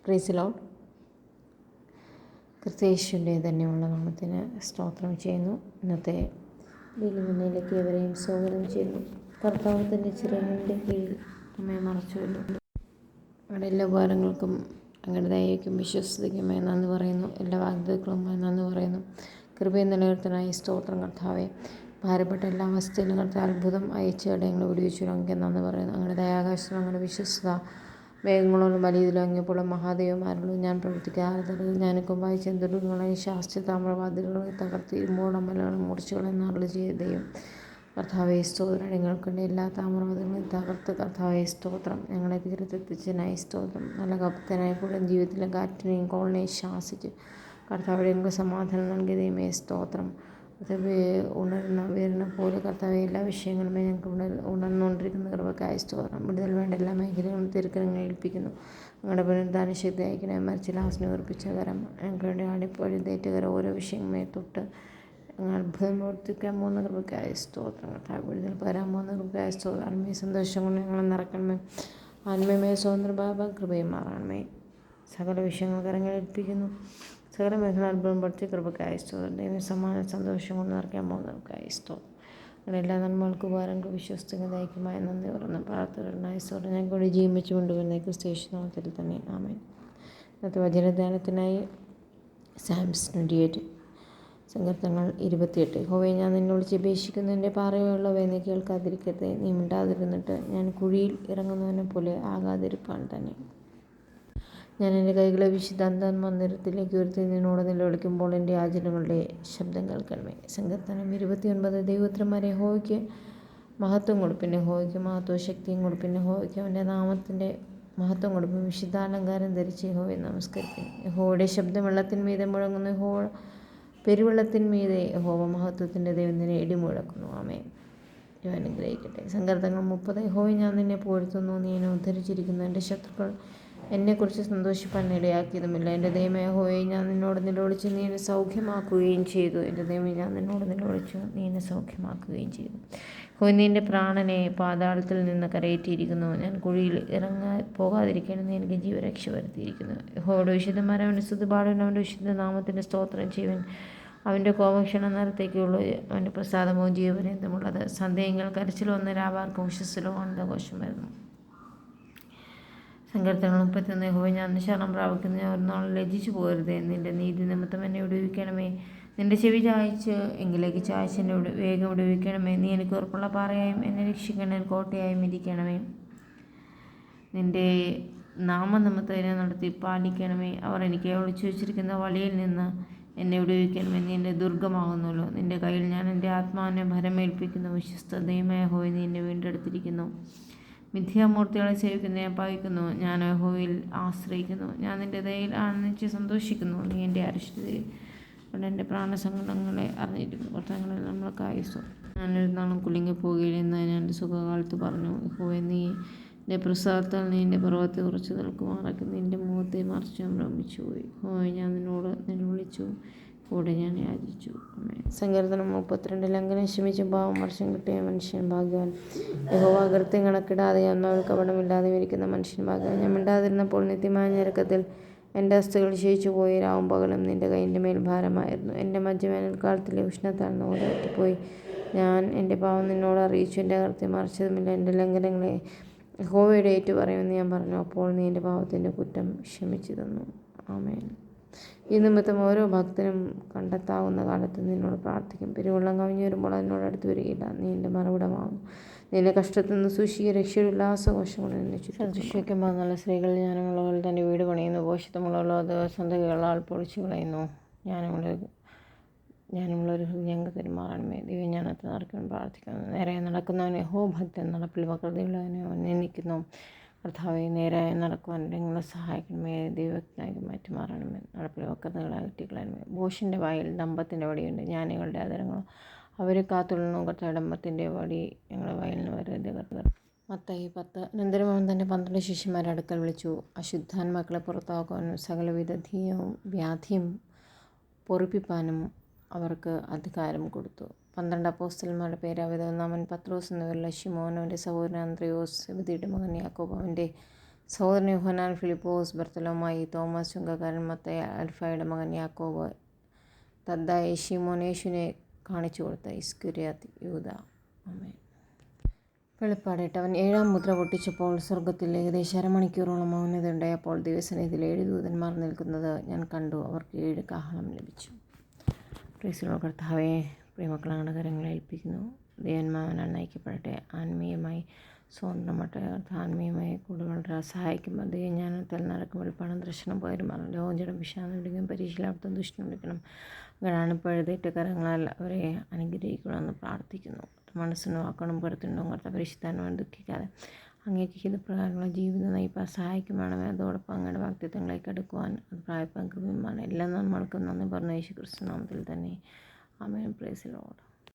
Praise Lord. ക്രിസ്തയേശുവിൻ്റെ തന്നെയുള്ള നാമത്തിന് സ്തോത്രം ചെയ്യുന്നു. ഇന്നത്തെ വെളിമുന്നയിലേക്ക് എവരെയും സ്വാഗതം ചെയ്യുന്നു. കർത്താവത്തിൻ്റെ ചിറകിൻ്റെ കീഴിൽ നമ്മെ മറച്ചുവല്ലോ. അവിടെ എല്ലാ ഉപകാരങ്ങൾക്കും അങ്ങയുടെ ദയയ്ക്കും വിശ്വസ്തയ്ക്കുമായി നന്ദി പറയുന്നു. എല്ലാ വാഗ്ദത്തങ്ങളുമായി നന്ദി പറയുന്നു. കൃപയും നിലനിർത്തനായി സ്തോത്രം കർത്താവെ. ഭാരപ്പെട്ട എല്ലാ അവസ്ഥയിലും കർത്താവ് അത്ഭുതം അയച്ച് ഞങ്ങളെ വിടുവിച്ചു അങ്ങ് നന്ദി പറയുന്നു. അങ്ങയുടെ ദയാകാശം അങ്ങയുടെ വിശ്വസ്ത വേഗങ്ങളോടും വലിയതിലും അങ്ങെപ്പോഴും മഹാദേവന്മാരുള്ളൂ. ഞാൻ പ്രവർത്തിക്കാതെ ഞാനൊക്കെ വായിച്ച ദുർഗങ്ങളെ ശാസ്ത്ര താമ്രവാദികളെ തകർത്ത് ഇരുമ്പോളം മലകളും മുറിച്ചുകളെന്ന് അരുളി ചെയ്ത ദൈവം കർത്താവേ സ്തോത്രം. ഞങ്ങൾക്കുണ്ട് എല്ലാ താമ്രവാദികളെയും തകർത്ത് കർത്താവേ സ്തോത്രം. ഞങ്ങളെ തീരത്തെത്തിച്ചതിനായി സ്തോത്രം. നല്ല കപ്പത്തനായപ്പോഴും ജീവിതത്തിലെ കാറ്റിനെയും കോളിനെയും ശാസിച്ച് കർത്താവ് ഞങ്ങൾക്ക് സമാധാനം നൽകിയ ദൈവമേ സ്തോത്രം. ഉണരുന്ന വീറിനെ പോലെ കർത്താവ് എല്ലാ വിഷയങ്ങളുമേ ഞങ്ങൾക്ക് ഉണർന്നുകൊണ്ടിരിക്കുന്ന കൃപക്കായ സ്തോത്രം. വിടുതൽ വേണ്ട എല്ലാ മേഖലകളും തിരുക്കരങ്ങൾ ഏൽപ്പിക്കുന്നു. ഞങ്ങളുടെ പുനരുദ്ധാന ശക്തി അയക്കണേ. മരിച്ച ലാസിനെ ഉറപ്പിച്ച കരം ഞങ്ങൾക്ക് വേണ്ടി ആടിപ്പൊഴുതേറ്റ കരം ഓരോ വിഷയങ്ങളുമേ തൊട്ട് ഞങ്ങൾ അത്ഭുതം പ്രവർത്തിക്കാൻ പോകുന്ന കൃപക്കായ സ്തോത്രം. കർത്താവ് വിടുതൽ പകരാൻ പോകുന്ന കൃപക്കായ സ്തോത്രം. ആത്മീയ സന്തോഷം കൊണ്ട് ഞങ്ങളെ നിറക്കണമേ. ആത്മീയമേ സ്വതന്ത്ര ബാബ കൃപയും മാറണമേ. സകല വിഷയങ്ങൾ കരങ്ങൾ ഏൽപ്പിക്കുന്നു. സകല മേഖല അത്ഭുതം പഠിച്ച കൃപക്കായ സ്തോത്രം. ദൈവം സമാന സന്തോഷം കൊണ്ട് നിറയ്ക്കാൻ പോകുന്നവർക്കായ സ്തോത്രം. അങ്ങനെ എല്ലാ നന്മകൾക്ക് ഉപകാരങ്ങൾ വിശ്വസ്തങ്ങൾ ദൈവമായി നന്ദി പറയുന്ന പ്രാർത്ഥനായ സ്തോത്രം. ഞങ്ങൾക്ക് ജീവിച്ചു കൊണ്ടുവരുന്ന ക്രിസ്തയേശു നാമത്തിൽ തന്നെ ആമേൻ. ഇന്നത്തെ വചനധ്യാനത്തിനായി സാംസ് 28 സങ്കീർത്തനങ്ങൾ 28. യഹോവേ, ഞാൻ നിന്നെ വിളിച്ച് അപേക്ഷിക്കുന്നു. എൻ്റെ പാറയുള്ളവയെ നീ കേൾക്കാതിരിക്കരുതേ. നീ മിണ്ടാതിരുന്നിട്ട് ഞാൻ കുഴിയിൽ ഇറങ്ങുന്നവനെ പോലെ ആകാതിരിപ്പാൻ തന്നെ. ഞാൻ എൻ്റെ കൈകളെ വിശുദ്ധ മന്ദിരത്തിലേക്ക് ഉയർത്തി നിന്നോട് നിലവിളിക്കുമ്പോൾ എൻ്റെ യാചനകളുടെ ശബ്ദം കേൾക്കണമേ. സങ്കീർത്തനം 29. ദൈവോത്തരന്മാരെ യഹോവയ്ക്ക് മഹത്വം കൊടുപ്പിൻ. യഹോവയ്ക്ക് മഹത്വവും ശക്തിയും കൊടുപ്പിൻ. യഹോവയ്ക്ക് അവൻ്റെ നാമത്തിൻ്റെ മഹത്വം കൊടുപ്പിൻ. വിശുദ്ധാലങ്കാരം ധരിച്ച് യഹോവയെ നമസ്കരിപ്പിൻ. യഹോവയുടെ ശബ്ദം വെള്ളത്തിന്മീതെ മുഴങ്ങുന്നു. യഹോവ പെരുവെള്ളത്തിന്മീതെ യഹോവ മഹത്വത്തിൻ്റെ ദൈവത്തിനെ ഇടിമുഴക്കുന്നു. ആമേൻ. ദൈവം അനുഗ്രഹിക്കട്ടെ. സങ്കീർത്തനങ്ങൾ 30. യഹോവേ, ഞാൻ നിന്നെ പുകഴ്ത്തുന്നു. നീ എന്നെ ഉദ്ധരിച്ചിരിക്കുന്നു. എൻ്റെ ശത്രുക്കൾ എന്നെക്കുറിച്ച് സന്തോഷിപ്പാൻ ഇടയാക്കിയതുമില്ല. എൻ്റെ ദൈവമേ യഹോവേ, ഞാൻ നിന്നോട് നിലവിളിച്ചു. നീ എന്നെ സൗഖ്യമാക്കുകയും ചെയ്തു. എൻ്റെ ദൈവമേ, ഞാൻ നിന്നോട് നിലവിളിച്ചു. നീ എന്നെ സൗഖ്യമാക്കുകയും ചെയ്തു. യഹോവേ, നീ എൻ്റെ പ്രാണനെ പാതാളത്തിൽ നിന്ന് കരയേറ്റിയിരിക്കുന്നു. ഞാൻ കുഴിയിൽ പോകാതിരിക്കണം. നീ എനിക്ക് ജീവരക്ഷ വരുത്തിയിരിക്കുന്നു. യഹോവയുടെ വിശുദ്ധന്മാരെ അവൻ്റെ സ്തുതി പാടുവാൻ. അവൻ്റെ വിശുദ്ധ നാമത്തിൻ്റെ സ്തോത്രം ചെയ്യുവാൻ. അവൻ്റെ കോപക്ഷണ നേരത്തേക്കുള്ളൂ. അവൻ്റെ പ്രസാദമോ ജീവപര്യന്തമുള്ളത്. സന്ധ്യയെങ്കിൽ കരച്ചിൽ വന്ന് രാവാർക്കും ഉഷസ്സിലോ ആനന്ദഘോഷം വരുന്നു. സങ്കീർത്തനങ്ങൾ 31. യഹോവേ, ഞാൻ ശരണം പ്രാപിക്കുന്നു. ഞാൻ ഒരു നാൾ ലജ്ജിച്ചു പോകരുതേ. നിൻ്റെ നീതി നിമിത്തം എന്നെ വിടുവിക്കണമേ. നിൻ്റെ ചെവി ചായച്ച് എങ്കിലേക്ക് ചായച്ച് എന്നെ വേഗം വിടുവിക്കണമേ. നീ എനിക്ക് ഉറപ്പുള്ള പാറയായും എന്നെ രക്ഷിക്കണേ കോട്ടയായും ഇരിക്കണമേ. നിൻ്റെ നാമനിമിത്തം എന്നെ നടത്തി പാലിക്കണമേ. അവർ എനിക്ക് ഒളിച്ചു വച്ചിരിക്കുന്ന വലയിൽ നിന്ന് എന്നെ വിടുവിക്കണമേ. നീ എൻ്റെ ദുർഗമാകുന്നല്ലോ. നിൻ്റെ കയ്യിൽ ഞാൻ എൻ്റെ ആത്മാവിനെ ഭരമേൽപ്പിക്കുന്നു. വിശ്വസ്ത ദൈവമായ യഹോവേ, നീ എന്നെ വീണ്ടെടുത്തിരിക്കുന്നു. മിഥ്യാമൂർത്തികളെ സേവിക്കുന്ന ഞാൻ പകയ്ക്കുന്നു. ഞാൻ യഹോവയിൽ ആശ്രയിക്കുന്നു. ഞാൻ നിൻ്റെ ദയയിൽ ആനന്ദിച്ച് സന്തോഷിക്കുന്നു. നീ എൻ്റെ അരിഷ്ടതയിൽ കൊണ്ട് എൻ്റെ പ്രാണസങ്കടങ്ങളെ അറിഞ്ഞിരിക്കുന്നു. വർത്തമാനങ്ങളിൽ നമ്മൾക്കായി ഞാനൊരു നാളും കുലുങ്ങിപ്പോകുകയില്ല എന്ന് ഞാൻ എൻ്റെ സുഖകാലത്ത് പറഞ്ഞു. യഹോവേ, നീ എൻ്റെ പ്രസാദത്താൽ നീ എൻ്റെ പർവ്വതത്തെ ഉറച്ചു നിൽക്കുമാറാക്കി. നിൻ്റെ മുഖത്തെ മറിച്ച് ഞാൻ ഭ്രമിച്ചു പോയി. യഹോവേ, ഞാൻ നിന്നോട് നിലവിളിച്ചു. കൂടെ ഞാൻ യാചിച്ചു. സങ്കീർത്തനം 32. ലംഘനം ക്ഷമിച്ചും പാവം വർഷം കിട്ടിയ മനുഷ്യൻ ഭാഗ്യവാൻ. യഹോവ കൃത്യം കണക്കിടാതെ ആത്മാവിൽ കപടമില്ലാതെ ഇരിക്കുന്ന മനുഷ്യൻ ഭാഗ്യവാൻ. ഞാൻ മിണ്ടാതിരുന്നപ്പോൾ നിത്യമായ ഞെരുക്കത്തിൽ എൻ്റെ അസ്ഥികൾ ക്ഷയിച്ചു പോയി. രാവും പകലും നിൻ്റെ കൈൻ്റെ മേൽ ഭാരമായിരുന്നു. എൻ്റെ മജ്ജ വേനൽക്കാലത്തിലെ ഉഷ്ണത്താൽ നൂലാറ്റിപ്പോയി. ഞാൻ എൻ്റെ പാവം നിന്നോട് അറിയിച്ചു. എൻ്റെ കൃത്യം മറിച്ചതുമില്ല. എൻ്റെ ലംഘനങ്ങളെ യഹോവയോട് ഏറ്റു പറയുമെന്ന് ഞാൻ പറഞ്ഞു. അപ്പോൾ നീ എൻ്റെ പാവത്തിൻ്റെ കുറ്റം ക്ഷമിച്ചു തന്നു. ആമേൻ. ഈ നിമിത്തം ഓരോ ഭക്തനും കണ്ടെത്താവുന്ന കാലത്ത് നിന്നോട് പ്രാർത്ഥിക്കും. പെരുവെള്ളം കവിഞ്ഞു വരുമ്പോൾ അതിനോട് അടുത്ത് വരികയില്ല. നീ എൻ്റെ മറുവിടമാകുന്നു. നിന്റെ കഷ്ടത്തിൽ നിന്ന് സൂക്ഷിക്കുക. രക്ഷയുടെ ഉല്ലാസഘോഷം കൊണ്ട് നിന്നെ സൂക്ഷിക്കുമ്പോൾ നല്ല സ്ത്രീകൾ ജ്ഞാനമുള്ളവർ തൻ്റെ വീട് പണിയുന്നു. പോഷിത്തമുള്ളവർ അത് സന്തതികളാൽ പൊളിച്ചു കളയുന്നു. ജ്ഞാനമുള്ളൊരു ഹൃദയം തെരുമാറണമേ. ദിവ്യജ്ഞാനത്തെ നടക്കുവാൻ പ്രാർത്ഥിക്കുന്നു. നേരെ നടക്കുന്നവൻ യഹോഭക്തൻ. നടപ്പിൽ വക്രതയുള്ളവനെ അവൻ നിന്ദിക്കുന്നു. കർത്താവേ, നേരായി നടക്കുവാൻ ഞങ്ങളെ സഹായിക്കണമേ. ദൈവത്തിനായി മാറ്റുമാറണമേ. നടപ്പിൽ വക്രതകളെ അകറ്റിക്കളയണമേ. ഭോഷൻ്റെ വായിൽ ഡംഭത്തിൻ്റെ വടിയുണ്ട്. ജ്ഞാനികളുടെ ആദരങ്ങളോ അവരെ കാത്തുകൊള്ളുന്നു. കർത്താവ് ഡംഭത്തിൻ്റെ വടി ഞങ്ങളുടെ വയലിന് വരരുത്. കർത്താവ്. മത്തായി 10. അനന്തരം അവൻ തൻ്റെ 12 ശിഷ്യന്മാരെ അടുക്കൽ വിളിച്ചു. അശുദ്ധാത്മാക്കളെ പുറത്താക്കുവാനും സകലവിധ വ്യാധിയും പൊറിപ്പിപ്പാനും അവർക്ക് അധികാരം കൊടുത്തു. 12 അപ്പോസ്തലന്മാരുടെ പേരാവിധ. ഒന്നാമൻ പത്രോസ് എന്ന പേരുള്ള ശിമോൻ, അവൻ്റെ സഹോദരൻ അന്ത്രയോസ്, സെബെദിയുടെ മകൻ യാക്കോബ്, അവൻ്റെ സഹോദരൻ യോഹന്നാൻ, ഫിലിപ്പോസ്, ബർത്തലോമായി, തോമസ് ചുങ്കക്കാരൻ, മത്തായി, അൽഫായുടെ മകൻ യാക്കോബ്, തദ്ദായി, ശിമോൻ, യേശുവിനെ കാണിച്ചു കൊടുത്ത ഇസ്കരിയോത്ത് യൂദ. ആമേൻ. വെളിപ്പാട് 8. അവൻ 7-ാം മുദ്ര പൊട്ടിച്ചപ്പോൾ സ്വർഗ്ഗത്തിൽ ഏകദേശം അരമണിക്കൂറോളം മൗനതയുണ്ടായപ്പോൾ ദൈവസന്നിധിയിൽ 7 ദൂതന്മാർ നിൽക്കുന്നത് ഞാൻ കണ്ടു. അവർക്ക് 7 കാഹളം ലഭിച്ചു. പ്രൈസ് കർത്താവേ, പ്രിയമക്കളെ ഞങ്ങളുടെ കരങ്ങളെ ഏൽപ്പിക്കുന്നു. ദേവന്മാവനാൽ നയിക്കപ്പെടട്ടെ. ആത്മീയമായി സ്വതന്ത്രമട്ടെ. ആത്മീയമായി കൂടുതൽ വളരെ സഹായിക്കുമ്പോൾ ദൈവജ്ഞാനത്തിൽ നടക്കും. വെളിപ്പാടും ദർശനം പകരുമാറും. ലോകജടം വിഷാദം വിളിക്കും. പരീക്ഷയിലാർത്തും ദുഷ്ടം വിളിക്കണം. അങ്ങനെയാണ് പഴുതേറ്റ കരങ്ങളാൽ അവരെ അനുഗ്രഹിക്കണമെന്ന് പ്രാർത്ഥിക്കുന്നു. മനസ്സിനും വാക്കണം പുറത്തുണ്ടോ കർത്ത പരിശുദ്ധാത്മാവിനെ ദുഃഖിക്കാതെ അങ്ങേക്ക് ഹിതപ്രകാരമുള്ള ജീവിതം നയിപ്പാൻ സഹായിക്കുവാണമേ. അതോടൊപ്പം അങ്ങയുടെ വാഗ്ദത്തങ്ങളിലേക്ക് അടുക്കുവാൻ അത് പ്രായപ്പാൻ കൃപയുമാണ്. എല്ലാം നമ്മൾക്കും നന്ദി പറഞ്ഞു യേശു ക്രിസ്തു നാമത്തിൽ തന്നെ. ആമേൻ. Praise the Lord.